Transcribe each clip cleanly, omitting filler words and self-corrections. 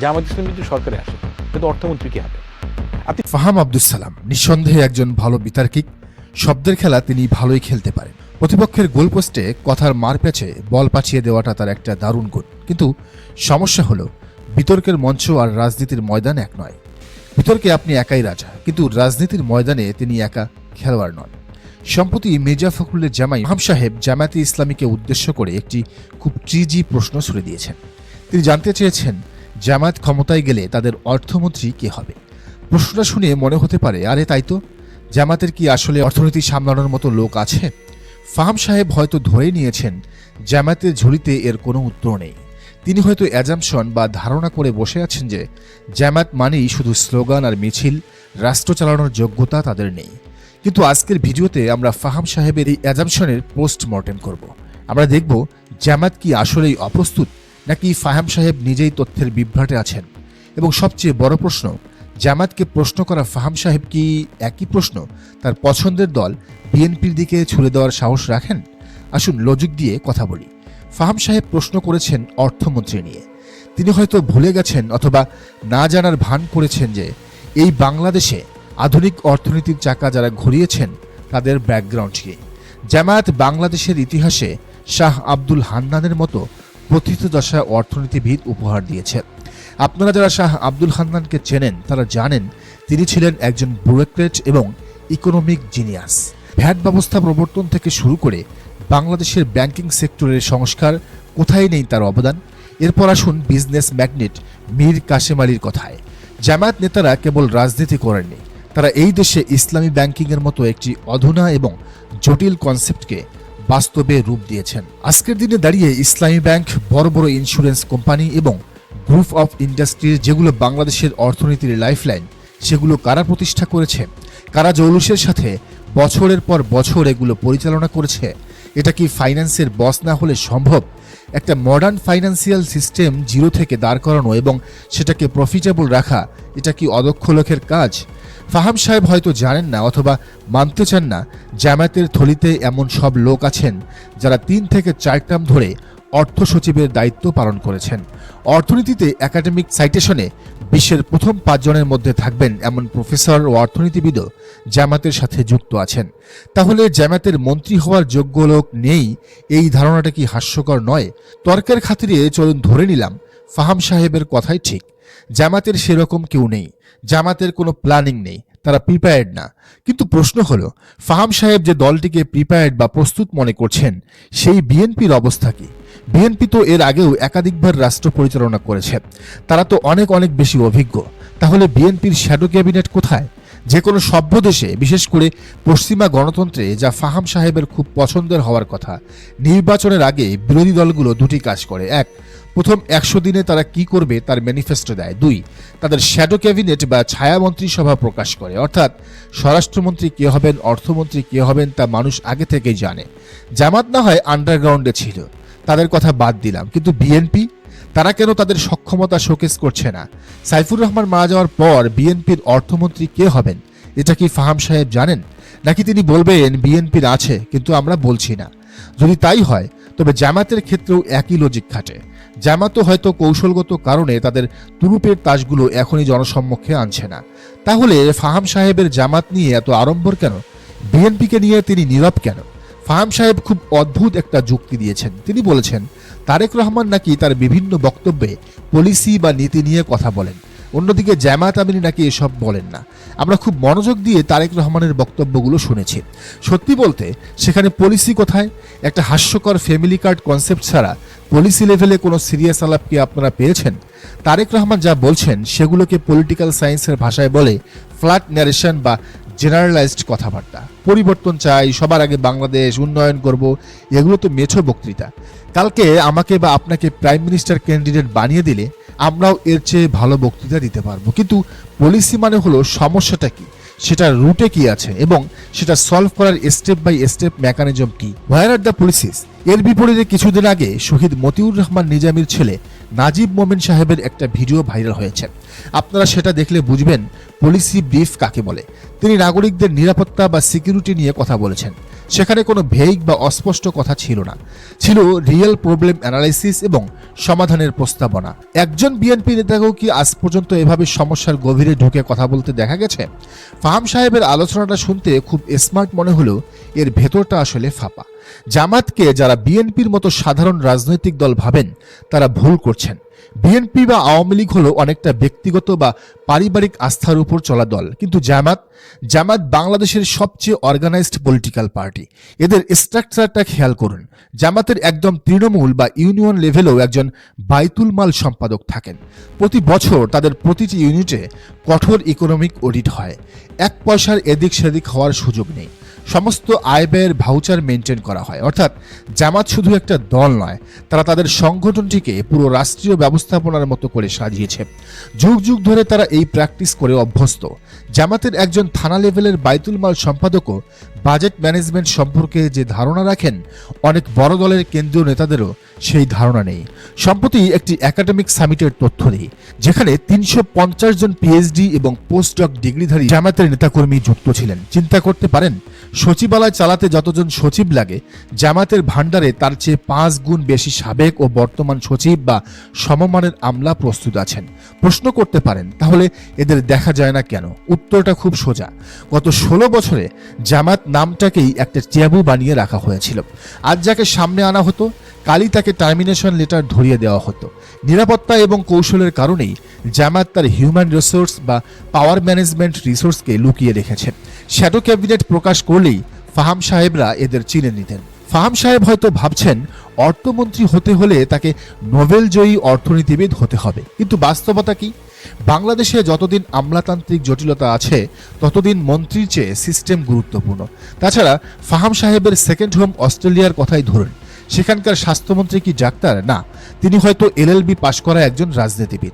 জামাত ইসলামী যদি সরকারে আসে কিন্তু অর্থমন্ত্রী কি হবে? ফাহাম আব্দুস সালাম নিঃসন্দেহে একজন ভালো বিতার্কিক। শব্দের খেলা তিনি ভালোই খেলতে পারেন। প্রতিপক্ষের গোলপোস্টে কথার মারপ্যাচে বল পাঠিয়ে দেওয়াটা তার একটা দারুণ গুণ। কিন্তু সমস্যা হলো বিতর্কের মঞ্চ আর রাজনীতির ময়দান এক নয়। বিতর্কে আপনি একাই রাজা, কিন্তু রাজনীতির ময়দানে তিনি একা খেলোয়াড় নন। সম্প্রতি মির্জা ফখরুলের জামাই ফাহাম সাহেব জামায়াতে ইসলামীকে উদ্দেশ্য করে একটি খুব ট্রিজি প্রশ্ন ছুড়ে দিয়েছেন। তিনি জানতে চেয়েছেন জামায়াত ক্ষমতায় গেলে তাদের অর্থমন্ত্রী কে হবে। প্রশ্নটা শুনে মনে হতে পারে, আরে তাই তো, জামাতের কি আসলে অর্থনীতি সামলানোর মতো লোক আছে? ফাহাম সাহেব হয়তো ধরে নিয়েছেন জামায়াতের ঝুলিতে এর কোনো উত্তর নেই। তিনি হয়তো অ্যাজাম্পশন বা ধারণা করে বসে আছেন যে জামায়াত মানেই শুধু স্লোগান আর মিছিল, রাষ্ট্র চালানোর যোগ্যতা তাদের নেই। কিন্তু আজকের ভিডিওতে আমরা ফাহাম সাহেবের এই অ্যাজাম্পশনের পোস্টমর্টেম করব। আমরা দেখব জামায়াত কি আসলেই অপ্রস্তুত, নাকি ফাহাম সাহেব নিজেই তথ্যের বিভ্রাটে আছেন। এবং সবচেয়ে বড় প্রশ্ন, জামায়াতকে প্রশ্ন করা ফাহাম সাহেব কি একই প্রশ্ন তার পছন্দের দল বিএনপির দিকে ছুড়ে দেওয়ার সাহস রাখেন? আসুন লজিক দিয়ে কথা বলি। ফাহাম সাহেব প্রশ্ন করেছেন অর্থমন্ত্রী নিয়ে। তিনি হয়তো ভুলে গেছেন অথবা না জানার ভান করেছেন যে এই বাংলাদেশে আধুনিক অর্থনীতির চাকা যারা ঘুরিয়েছেন তাদের ব্যাকগ্রাউন্ড কি। জামায়াত বাংলাদেশের ইতিহাসে শাহ আব্দুল হান্নানের মতো প্রথিতযশা অর্থনীতিবিদ উপহার দিয়েছে। আপনারা যারা শাহ আব্দুল হান্নানকে চেনেন তারা জানেন তিনি ছিলেন একজন ব্যুরোক্রেট এবং ইকোনমিক জিনিয়াস। ভ্যাট ব্যবস্থা প্রবর্তন থেকে শুরু করে বাংলাদেশের ব্যাংকিং সেক্টরের সংস্কার, কোথায় নেই তার অবদান। এরপর আসুন বিজনেস ম্যাগনেট মীর কাসেম আলীর কথায়। জামায়াত নেতারা কেবল রাজনীতি করেননি, তারা এই দেশে ইসলামী ব্যাংকিংয়ের মতো একটি অধুনা এবং জটিল কনসেপ্টকে বাস্তবে রূপ দিয়েছেন। আজকের দিনে দাঁড়িয়ে ইসলামী ব্যাংক, বড় বড় ইন্স্যুরেন্স কোম্পানি এবং গ্রুপ অফ ইন্ডাস্ট্রিজ যেগুলো বাংলাদেশের অর্থনীতির লাইফলাইন, সেগুলো কারা প্রতিষ্ঠা করেছে? কারা জৌলুসের সাথে বছরের পর বছর এগুলো পরিচালনা করেছে? এটা কি ফাইন্যান্সের বস না হলে সম্ভব? একটা মডার্ন ফাইন্যান্সিয়াল সিস্টেম জিরো থেকে দাঁড় করানো এবং সেটাকে প্রফিটেবল রাখা, এটা কি অদক্ষ লোকের কাজ? ফাহাম সাহেব হয়তো জানেন না অথবা মানতে চান না জামায়াতের থলিতে এমন সব লোক আছেন যারা 3 থেকে 4 টার্ম ধরে অর্থ সচিবের দায়িত্ব পালন করেছেন। অর্থনীতিতে একাডেমিক সাইটেশনে বিশ্বের প্রথম 5 জনের মধ্যে থাকবেন এমন প্রফেসর ও অর্থনীতিবিদও জামায়াতের সাথে যুক্ত আছেন। তাহলে জামায়াতের মন্ত্রী হওয়ার যোগ্য লোক নেই, এই ধারণাটা কি হাস্যকর নয়? তর্কের খাতিরে চলুন ধরে নিলাম ফাহাম সাহেবের কথাই ঠিক, জামায়াতের সেরকম কেউ নেই, জামায়াতের কোনো প্ল্যানিং নেই, তারা প্রিপেয়ার্ড না। কিন্তু প্রশ্ন হলো, ফাহাম সাহেব যে দলটিকে প্রিপেয়ার্ড বা প্রস্তুত মনে করছেন, সেই বিএনপির অবস্থা কি? বিএনপি তো এর আগেও একাধিকবার রাষ্ট্র পরিচালনা করেছে, তারা তো অনেক অনেক বেশি অভিজ্ঞ। তাহলে বিএনপির শ্যাডো ক্যাবিনেট কোথায়? যে কোনো সভ্য দেশে, বিশেষ করে পশ্চিমা গণতন্ত্রে, যা ফাহাম সাহেবের খুব পছন্দের হওয়ার কথা, নির্বাচনের আগে বিরোধী দলগুলো দুটি কাজ করে। এক, প্রথম 100 দিনে তারা কি করবে তার ম্যানিফেস্টো দেয়। 2, তাদের শ্যাডো ক্যাবিনেট বা ছায়া মন্ত্রিসভা প্রকাশ করে। অর্থাৎ স্বরাষ্ট্রমন্ত্রী কে হবেন, অর্থমন্ত্রী কে হবেন তা মানুষ আগে থেকেই জানে। জামাত না হয় আন্ডারগ্রাউন্ডে ছিল, তাদের কথা বাদ দিলাম, কিন্তু বিএনপি, তারা কেন তাদের সক্ষমতা শোকেস করছে না? সাইফুর রহমান মারা যাওয়ার পর বিএনপির অর্থমন্ত্রী কে হবেন, এটা কি ফাহাম সাহেব জানেন? নাকি তিনি বলবেন বিএনপির আছে কিন্তু আমরা বলছি না? যদি তাই হয় তবে জামাতের ক্ষেত্রেও একই লজিক খাটে। জামাতও হয়তো কৌশলগত কারণে তাদের তুরুপের তাসগুলো এখনই জনসম্মুখে আনছে না। তাহলে ফাহাম সাহেবের জামাত নিয়ে এত আড়ম্বর কেন? বিএনপিকে নিয়ে তিনি নীরব কেন? ফাহাম সাহেব খুব অদ্ভুত একটা যুক্তি দিয়েছেন। তিনি বলেছেন তারেক রহমান নাকি তার বিভিন্ন বক্তব্যে পলিসি বা নীতি নিয়ে কথা বলেন, অন্যদিকে জামায়াত আমিনী নাকি এসব বলেন না। আমরা খুব মনোযোগ দিয়ে তারেক রহমানের বক্তব্যগুলো শুনেছি। সত্যি বলতে সেখানে পলিসি কোথায়? একটা হাস্যকর ফ্যামিলি কার্ড কনসেপ্ট ছাড়া পলিসি লেভেলে কোনো সিরিয়াস আলাপ কি আপনারা পেয়েছেন? তারেক রহমান যা বলছেন সেগুলোকে পলিটিক্যাল সায়েন্সের ভাষায় বলে ফ্ল্যাট ন্যারেশন বা জেনারেলাইজড কথাবার্তা। পরিবর্তন চাই, সবার আগে বাংলাদেশ উন্নয়ন করব, এগুলো তো মেছো বক্তৃতা। কালকে আমাকে বা আপনাকে প্রাইম মিনিস্টার ক্যান্ডিডেট বানিয়ে দিলে আমরাও এর চেয়ে ভালো বক্তৃতা দিতে পারবো। কিন্তু পলিসি মানে হলো সমস্যাটা কি, সেটার রুটে কি আছে এবং সেটা সলভ করার স্টেপ বাই স্টেপ মেকানিজম কি। হোয়ার আর দ্য পলিসিস? এর বিপরীতে কিছুদিন আগে শহীদ মতিউর রহমান নিজামীর ছেলে নাজিব মোমেন সাহেবের একটা ভিডিও ভাইরাল হয়েছে। আপনারা সেটা দেখলে বুঝবেন পলিসি ব্রিফ কাকে বলে। তিনি নাগরিকদের নিরাপত্তা বা সিকিউরিটি নিয়ে কথা বলেছেন। সেখানে কোনো ভেইগ বা অস্পষ্ট কথা ছিল না, ছিল রিয়েল প্রবলেম অ্যানালাইসিস এবং সমাধানের প্রস্তাবনা। একজন বিএনপি নেতাকেও কি আজ পর্যন্ত এভাবে সমস্যার গভীরে ঢুকে কথা বলতে দেখা গেছে? ফাহাম সাহেবের আলোচনাটা শুনতে খুব স্মার্ট মনে হলেও এর ভেতরটা আসলে ফাঁপা। জামাতকে যারা বিএনপির মতো সাধারণ রাজনৈতিক দল ভাবেন তারা ভুল করছেন। বিএনপি বা আওয়ামী লীগ হলো অনেকটা ব্যক্তিগত বা পারিবারিক আস্থার উপর চলা দল, কিন্তু জামাত বাংলাদেশের সবচেয়ে অর্গানাইজড পলিটিক্যাল পার্টি। এদের স্ট্রাকচারটা খেয়াল করুন। জামাতের একদম তৃণমূল বা ইউনিয়ন লেভেলেও একজন বাইতুল মাল সম্পাদক থাকেন। প্রতি বছর তাদের প্রতিটি ইউনিটে কঠোর ইকোনমিক অডিট হয়। এক পয়সার এদিক সেদিক হওয়ার সুযোগ নেই। সমস্ত আয় ব্যয়ের ভাউচার মেনটেন করা হয়। অর্থাৎ জামাত শুধু একটা দল নয়, তারা তাদের সংগঠনটিকে পুরো রাষ্ট্রীয় ব্যবস্থাপনার মতো করে সাজিয়েছে। যুগ যুগ ধরে তারা এই প্র্যাকটিস করে অভ্যস্ত। জামাতের একজন থানা লেভেলের বাইতুল মাল সম্পাদকও বাজেট ম্যানেজমেন্ট সম্পর্কে যে ধারণা রাখেন, অনেক বড় দলের কেন্দ্রীয় নেতাদেরও সেই ধারণা নেই। সম্প্রতি একটি একাডেমিক সামিটের তথ্য দিই, যেখানে 350 জন পিএইচডি এবং পোস্টডক ডিগ্রিধারী জামাতের নেতাকর্মী যুক্ত ছিলেন। চিন্তা করতে পারেন, সচিবালয় চালাতে যতজন সচিব লাগে, জামাতের ভান্ডারে তার চেয়ে 5 গুণ বেশি সাবেক ও বর্তমান সচিব বা সমমানের আমলা প্রস্তুত আছেন। প্রশ্ন করতে পারেন, তাহলে এদের দেখা যায় না কেন? উত্তরটা খুব সোজা। গত 16 বছরে জামাত নামটাকেই একটা ট্যাবু বানিয়ে রাখা হয়েছিল। আজ যাকে সামনে আনা হতো, কালই তাকে টার্মিনেশন লেটার ধরিয়ে দেওয়া হতো। নিরাপত্তা এবং কৌশলের কারণেই জামাত তার হিউম্যান রিসোর্স বা পাওয়ার ম্যানেজমেন্ট রিসোর্সকে লুকিয়ে রেখেছে। শ্যাডো ক্যাবিনেট প্রকাশ করলেই ফাহাম সাহেবরা এদের চিনে নিতেন। ফাহাম সাহেব হয়তো ভাবছেন অর্থমন্ত্রী হতে হলে তাকে নোবেলজয়ী অর্থনীতিবিদ হতে হবে, কিন্তু বাস্তবতা কি? বাংলাদেশে যতদিন আমলাতান্ত্রিক জটিলতা আছে, ততদিন মন্ত্রীর চেয়ে সিস্টেম গুরুত্বপূর্ণ। তাছাড়া ফাহাম সাহেবের সেকেন্ড হোম অস্ট্রেলিয়ার কথাই ধরুন। সেখানকার স্বাস্থ্যমন্ত্রী কি ডাক্তার? না, তিনি হয়তো এলএলবি পাশ করা একজন রাজনীতিবিদ।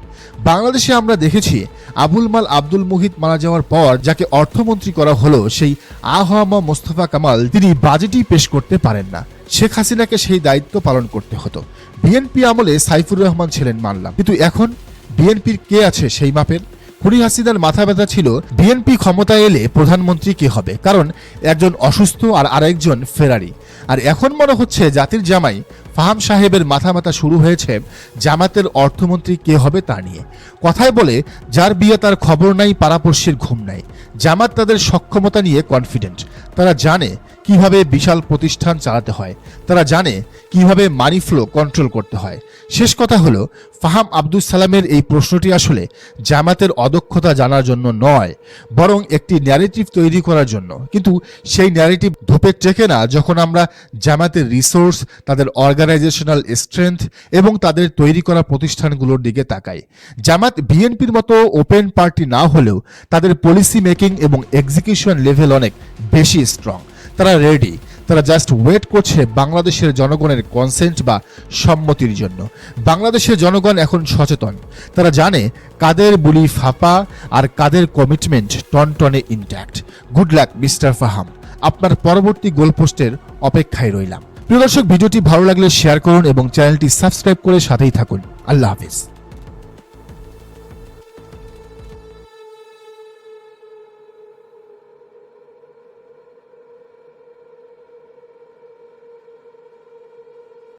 বাংলাদেশে আমরা দেখেছি আবুল মাল আব্দুল মুহিত মারা যাওয়ার পর যাকে অর্থমন্ত্রী করা হলো, সেই আহমদ মোস্তফা কামাল, তিনি বাজেটই পেশ করতে পারেন না। শেখ হাসিনাকে সেই দায়িত্ব পালন করতে হতো। বিএনপি আমলে সাইফুর রহমান ছিলেন মানলাম, কিন্তু এখন বিএনপির কে আছে সেই মাপের? খুনি হাসিনার মাথা ব্যথা ছিল বিএনপি ক্ষমতায় এলে প্রধানমন্ত্রী কে হবে, কারণ একজন অসুস্থ আর আরেকজন ফেরারি। আর এখন মনে হচ্ছে জাতির জামাই ফাহাম সাহেবের মাথা ব্যথা শুরু হয়েছে জামাতের অর্থমন্ত্রী কে হবে তা নিয়ে। কথায় বলে, যার বিয়ে তার খবর নাই, পাড়াপড়শির ঘুম নাই। জামাত তাদের সক্ষমতা নিয়ে কনফিডেন্ট। তারা জানে কিভাবে বিশাল প্রতিষ্ঠান চালাতে হয়, তারা জানে কিভাবে মানি ফ্লো কন্ট্রোল করতে হয়। শেষ কথা হলো, ফাহাম আব্দুস সালামের এই প্রশ্নটি আসলে জামাতের অদক্ষতা জানার জন্য নয়, বরং একটি ন্যারেটিভ তৈরি করার জন্য। কিন্তু সেই ন্যারেটিভ ধোপে টেকে না যখন আমরা জামাতের রিসোর্স, তাদের অর্গানাইজেশনাল স্ট্রেংথ এবং তাদের তৈরি করা প্রতিষ্ঠানগুলোর দিকে তাকাই। জামাত বিএনপির মতো ওপেন পার্টি না হলেও তাদের পলিসি মেকিং এবং এক্সিকিউশন লেভেল অনেক বেশি স্ট্রং। তারা রেডি, তারা জাস্ট ওয়েট করছে বাংলাদেশের জনগণের কনসেন্ট বা সম্মতির জন্য। বাংলাদেশের জনগণ এখন সচেতন। তারা জানে কাদের বুলি ফাঁপা আর কাদের কমিটমেন্ট টনটনে intact. Good luck mister Faham, আপনার পরবর্তী গোলপোস্টের অপেক্ষায় রইলাম। প্রিয় দর্শক, ভিডিওটি ভালো লাগলে শেয়ার করুন এবং চ্যানেলটি সাবস্ক্রাইব করে সাথেই থাকুন। আল্লাহ হাফিজ।